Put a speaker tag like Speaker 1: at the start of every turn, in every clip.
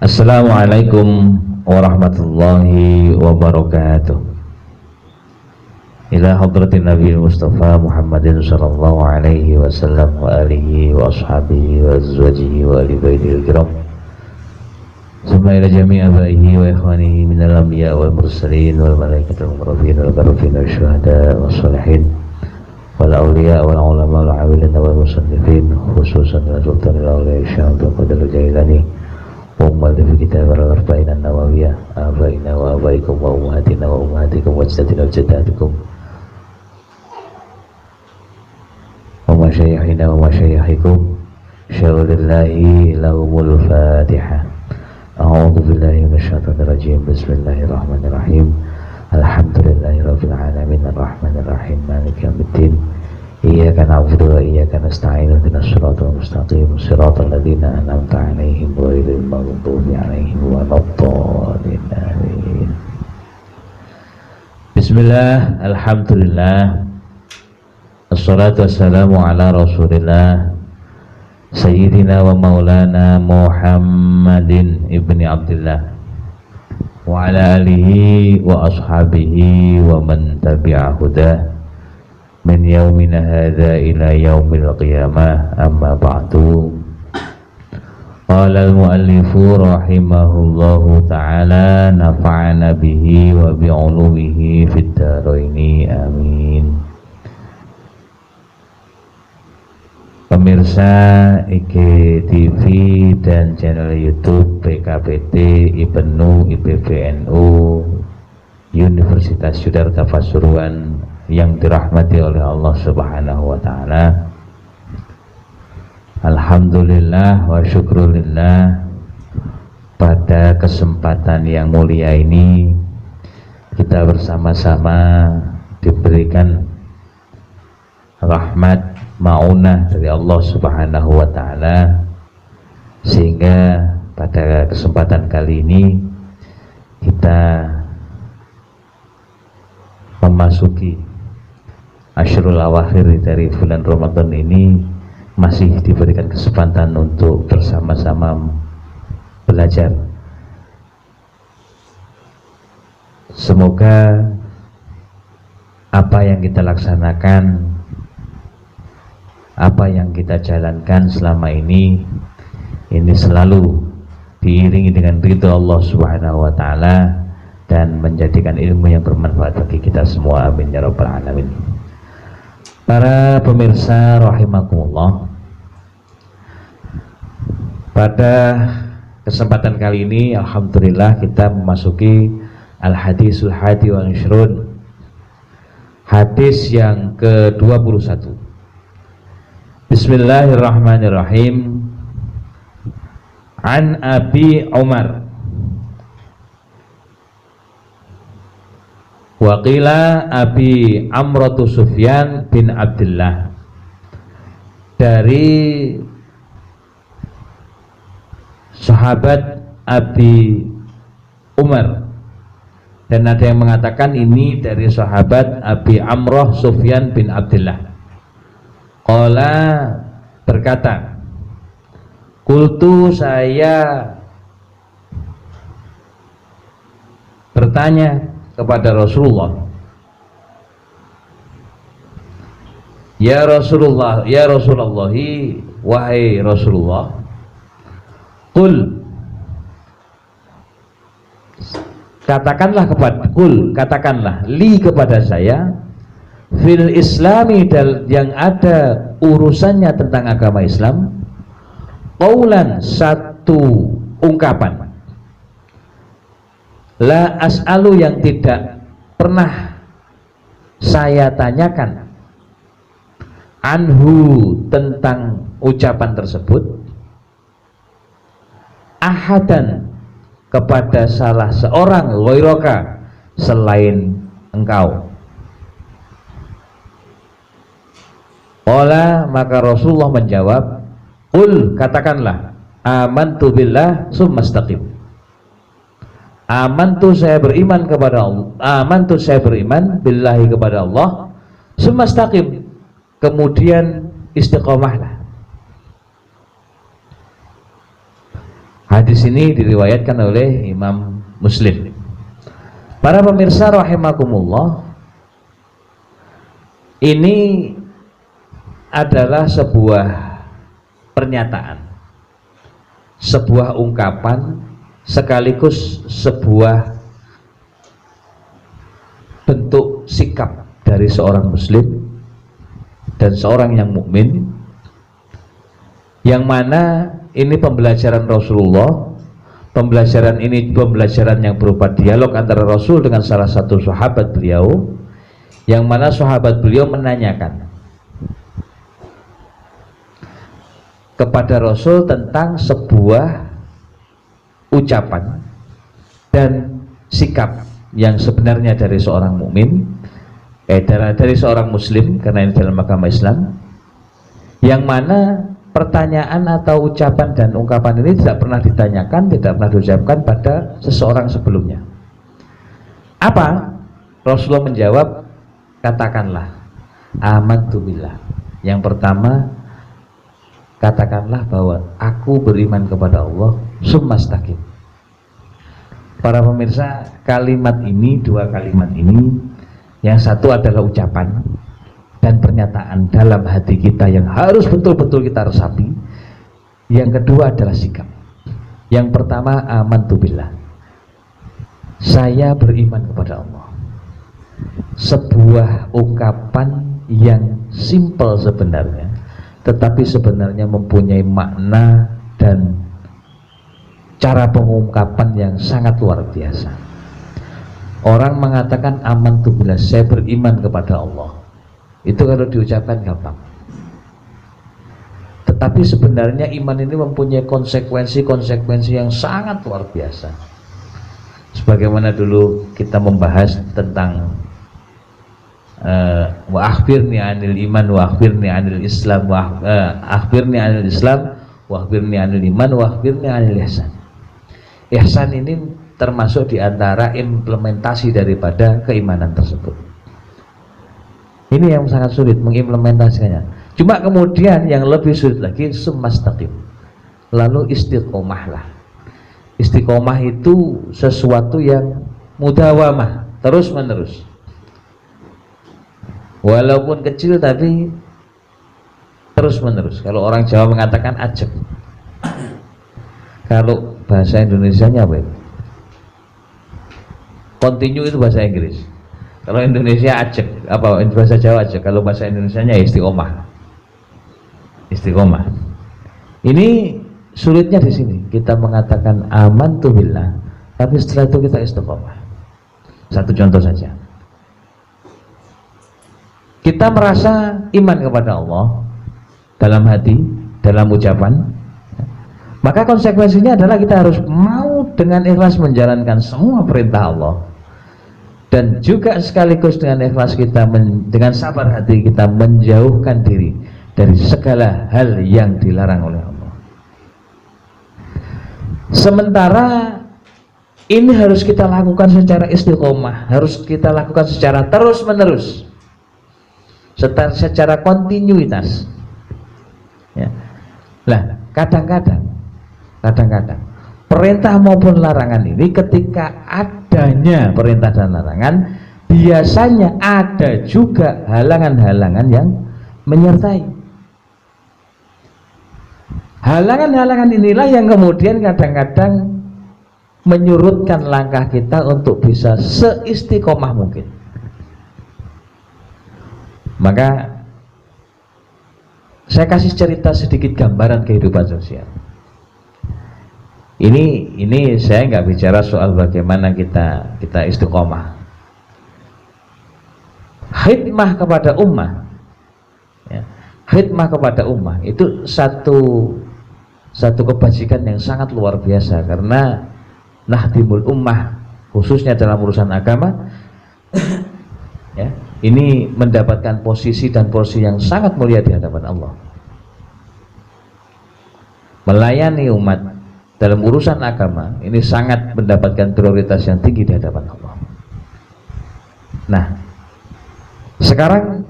Speaker 1: Assalamualaikum warahmatullahi wabarakatuh. Ila hadratin Nabi Mustafa Muhammadin sallallahu alaihi wasallam wa alihi wa ashabihi wa azwajihi wa ali baitihil kiram. Summa ila jami'i abaihi wa ikhwanihi minal anbiya wal mursalin wal malaikatil muqarrabin wal barofin wal syuhada wal salihin wal awliya wal ulama wal awilin wal musannifin khususan wal sultanil awliya syaikhul Qadir Jailani wa mu'allif kitab al-arba'in an-nawawiyah abaina wa abaikum wa ummahatina wa ummahatikum wa jaddatina wa jaddatikum wa masyayikhina wa masyayikhikum syaulillahi lahumul fatihah. A'udzu billahi minasyaitonir rajim. Bismillahirrahmanirrahim. Alhamdulillahirabbil alamin arrahmanir rahim maliki yaumiddin. Iyyaka na'budu wa iyyaka nasta'in ihdinas siratal mustaqim siratal ladzina an'amta 'alaihim ghairil maghdubi 'alaihim waladdallin. Amin. Bismillah, alhamdulillah. Assalatu wassalamu ala Rasulillah Sayyidina wa maulana Muhammadin ibni Abdillah wa ala alihi wa ashabihi wa man tabi'a hudah min yaumina hadha ila yaumil qiyamah, amma ba'du. Qala al-muallifu rahimahullahu ta'ala nafa'ana bihi wa bi'ulumihi fid dharaini, amin. Pemirsa IGTV dan channel YouTube PKPT IPNU IPBNU Universitas Yudharta Pasuruan yang dirahmati oleh Allah Subhanahu wa Ta'ala. Alhamdulillah wa syukrulillah, pada kesempatan yang mulia ini kita bersama-sama diberikan rahmat ma'unah dari Allah Subhanahu wa Ta'ala, sehingga pada kesempatan kali ini kita memasuki Asyrul Awakhir dari bulan Ramadan ini, masih diberikan kesempatan untuk bersama-sama belajar. Semoga apa yang kita laksanakan, apa yang kita jalankan selama ini selalu diiringi dengan ridha Allah Subhanahu wa Ta'ala dan menjadikan ilmu yang bermanfaat bagi kita semua, amin ya rabbal alamin. Para pemirsa rahimakumullah, pada kesempatan kali ini alhamdulillah kita memasuki al-hadisul hadi wal ishrun, hadis yang ke-21. Bismillahirrahmanirrahim. An Abi Umar wa qila Abi Amratu Sufyan bin Abdullah, dari sahabat Abi Umar, dan ada yang mengatakan ini dari sahabat Abi Amrah Sufyan bin Abdullah. Qala, berkata, qultu, saya bertanya kepada Rasulullah, ya Rasulullah, ya Rasulullahi, wahai Rasulullah, qul, katakanlah kepada, qul, katakanlah li, kepada saya, fil islami, yang ada urusannya tentang agama Islam, qaulan, satu ungkapan, la as'alu, yang tidak pernah saya tanyakan, anhu, tentang ucapan tersebut, ahadan, kepada salah seorang, ghairaka, selain engkau. Qala, maka Rasulullah menjawab, qul, katakanlah, amantu billah summastaqim. Amantu, saya beriman kepada Allah, amantu, saya beriman billahi, kepada Allah, summastaqim, kemudian istiqomahlah. Hadis ini diriwayatkan oleh Imam Muslim. Para pemirsa rahimakumullah, ini adalah sebuah pernyataan, sebuah ungkapan, sekaligus sebuah bentuk sikap dari seorang muslim dan seorang yang mukmin, yang mana ini pembelajaran Rasulullah. Pembelajaran ini pembelajaran yang berupa dialog antara Rasul dengan salah satu sahabat beliau, yang mana sahabat beliau menanyakan kepada Rasul tentang sebuah ucapan dan sikap yang sebenarnya dari seorang mukmin, dari seorang muslim, karena ini dalam agama Islam, yang mana pertanyaan atau ucapan dan ungkapan ini tidak pernah ditanyakan, tidak pernah diucapkan pada seseorang sebelumnya. Apa? Rasulullah menjawab, katakanlah amantu billah. Yang pertama, katakanlah bahwa aku beriman kepada Allah, summastaqim. Para pemirsa, kalimat ini, dua kalimat ini, yang satu adalah ucapan dan pernyataan dalam hati kita yang harus betul-betul kita resapi. Yang kedua adalah sikap. Yang pertama, amantu billah, saya beriman kepada Allah. Sebuah ungkapan yang simpel sebenarnya, tetapi sebenarnya mempunyai makna dan cara pengungkapan yang sangat luar biasa. Orang mengatakan amantu billah, saya beriman kepada Allah, itu kalau diucapkan gampang, tetapi sebenarnya iman ini mempunyai konsekuensi yang sangat luar biasa. Sebagaimana dulu kita membahas tentang wa akhbirni anil iman wa akhbirni anil islam wa akhbirni anil islam wa akhbirni anil iman wa akhbirni anil ihsan. Ihsan ini termasuk diantara implementasi daripada keimanan tersebut. Ini yang sangat sulit mengimplementasikannya. Cuma kemudian yang lebih sulit lagi, summastaqim, lalu istiqomahlah. Istiqomah itu sesuatu yang mudawamah, terus menerus, walaupun kecil tapi terus menerus. Kalau orang Jawa mengatakan ajek, kalau bahasa Indonesianya apa itu? Continue itu bahasa Inggris. Kalau Indonesia ajek, apa bahasa Jawa ajek, kalau bahasa Indonesianya istiqomah. Istiqomah. Ini sulitnya di sini. Kita mengatakan amantu billah, tapi setelah itu kita istiqomah. Satu contoh saja. Kita merasa iman kepada Allah dalam hati, dalam ucapan, maka konsekuensinya adalah kita harus mau dengan ikhlas menjalankan semua perintah Allah, dan juga sekaligus dengan ikhlas kita dengan sabar hati kita menjauhkan diri dari segala hal yang dilarang oleh Allah. Sementara ini harus kita lakukan secara istiqomah, harus kita lakukan secara terus menerus, secara kontinuitas, ya. Lah kadang-kadang perintah maupun larangan ini, ketika adanya perintah dan larangan, biasanya ada juga halangan-halangan yang menyertai. Halangan-halangan inilah yang kemudian kadang-kadang menyurutkan langkah kita untuk bisa seistiqomah mungkin. Maka saya kasih cerita sedikit gambaran kehidupan sosial. Ini saya nggak bicara soal bagaimana kita istiqomah. Khidmah kepada ummah, ya, khidmah kepada ummah itu satu kebajikan yang sangat luar biasa, karena nahdimul ummah khususnya dalam urusan agama ya, ini mendapatkan posisi dan porsi yang sangat mulia di hadapan Allah. Melayani umat dalam urusan agama ini sangat mendapatkan prioritas yang tinggi di hadapan Allah. Nah, sekarang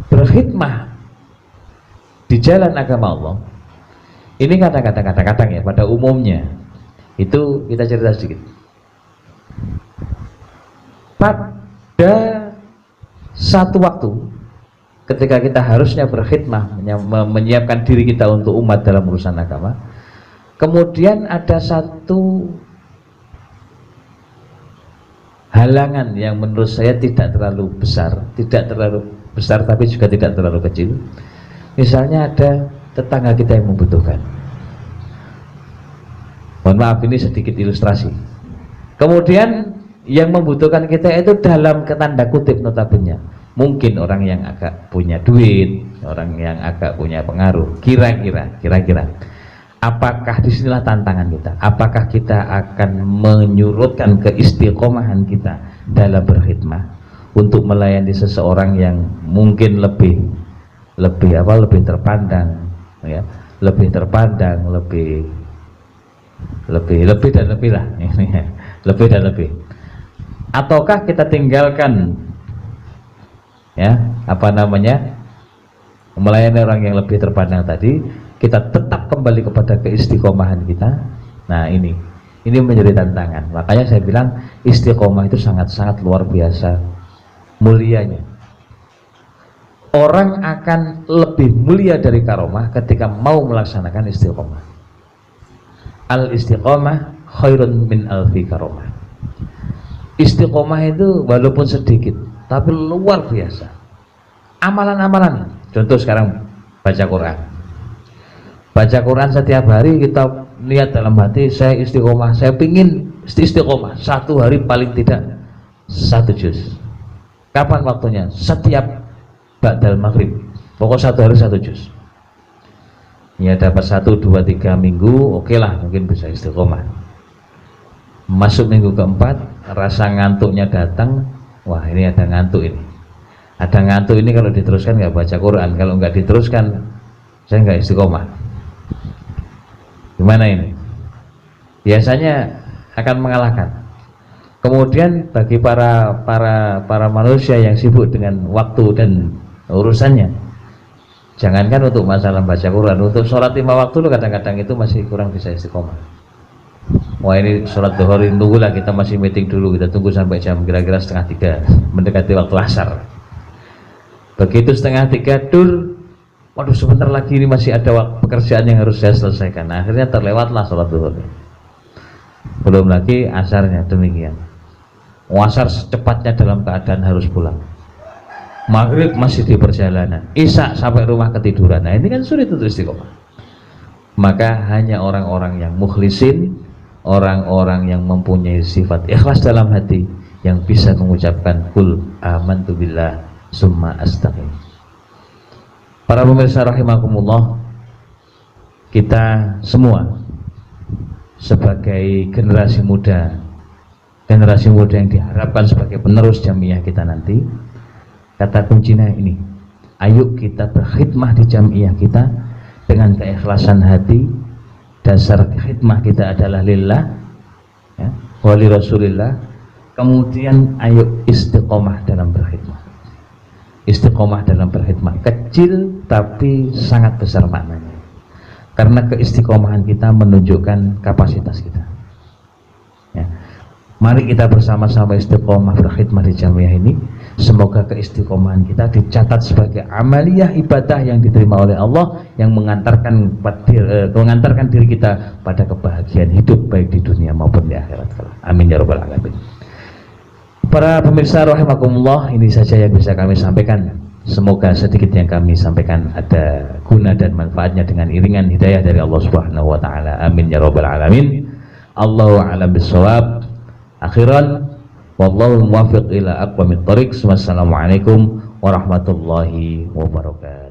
Speaker 1: berkhidmah di jalan agama Allah Ini kadang-kadang ya, pada umumnya itu kita cerita sedikit. Pada satu waktu ketika kita harusnya berkhidmah, menyiapkan diri kita untuk umat dalam urusan agama, kemudian ada satu halangan yang menurut saya tidak terlalu besar tapi juga tidak terlalu kecil. Misalnya ada tetangga kita yang membutuhkan. Mohon maaf, ini sedikit ilustrasi. Kemudian yang membutuhkan kita itu dalam tanda kutip notabene mungkin orang yang agak punya duit, orang yang agak punya pengaruh. Kira-kira apakah disinilah tantangan kita? Apakah kita akan menyurutkan keistiqomahan kita dalam berkhidmah untuk melayani seseorang yang mungkin lebih terpandang, ya, lebih dan lebih lah, lebih dan lebih. Ataukah kita tinggalkan, ya, melayani orang yang lebih terpandang tadi, kita tetap kembali kepada keistiqomahan kita. Nah, ini menjadi tantangan. Makanya saya bilang istiqomah itu sangat-sangat luar biasa mulianya. Orang akan lebih mulia dari karomah ketika mau melaksanakan istiqomah. Al istiqomah khairun min alfi karomah. Istiqomah itu walaupun sedikit tapi luar biasa. Amalan-amalan, contoh sekarang baca Quran. Baca Quran setiap hari kita niat dalam hati, saya istiqomah, saya pingin istiqomah satu hari paling tidak 1 juz. Kapan waktunya? Setiap ba'dal maghrib, pokok satu hari 1 juz. Ya dapat 1, 2, 3 minggu, oke lah, mungkin bisa istiqomah. Masuk minggu keempat, rasa ngantuknya datang. Wah, ini ada ngantuk ini. Ada ngantuk ini kalau diteruskan nggak baca Quran, kalau nggak diteruskan saya nggak istiqomah. Gimana ini? Biasanya akan mengalahkan. Kemudian bagi para manusia yang sibuk dengan waktu dan urusannya, jangankan untuk masalah baca Quran, untuk sholat 5 waktu lo kadang-kadang itu masih kurang bisa istiqomah. Wah, ini sholat duhur tunggu lah, kita masih meeting dulu, kita tunggu sampai jam kira-kira 2:30 mendekati waktu asar. Begitu 2:30 dur, waduh sebentar lagi ini masih ada pekerjaan yang harus saya selesaikan. Nah, akhirnya terlewatlah sholat duhur. Belum lagi asarnya demikian. Asar secepatnya dalam keadaan harus pulang. Maghrib masih di perjalanan. Isya sampai rumah ketiduran. Nah, ini kan sulit untuk istiqomah. Maka hanya orang-orang yang mukhlisin, orang-orang yang mempunyai sifat ikhlas dalam hati yang bisa mengucapkan qul amantu billah summa astaqim. Para pemirsa rahimakumullah, kita semua sebagai generasi muda yang diharapkan sebagai penerus jamiah kita nanti, kata kuncinya ini, ayo kita berkhidmah di jamiah kita dengan keikhlasan hati. Dasar khidmah kita adalah lillah, ya, wali Rasulillah. Kemudian ayo istiqomah dalam berkhidmah. Istiqomah dalam berkhidmah kecil tapi sangat besar maknanya, karena keistiqomahan kita menunjukkan kapasitas kita, ya. Mari kita bersama-sama istiqomah berkhidmah di jamiah ini. Semoga keistiqomahan kita dicatat sebagai amaliyah ibadah yang diterima oleh Allah, yang mengantarkan diri kita pada kebahagiaan hidup baik di dunia maupun di akhirat. Amin ya rabbal alamin. Para pemirsa rahimakumullah, ini saja yang bisa kami sampaikan. Semoga sedikit yang kami sampaikan ada guna dan manfaatnya dengan iringan hidayah dari Allah Subhanahu wa taala. Amin ya rabbal alamin. Allahu a'lam bissawab. Akhiran, wallahu muwaffiq ila aqwamit thoriq. Wassalamualaikum warahmatullahi wabarakatuh.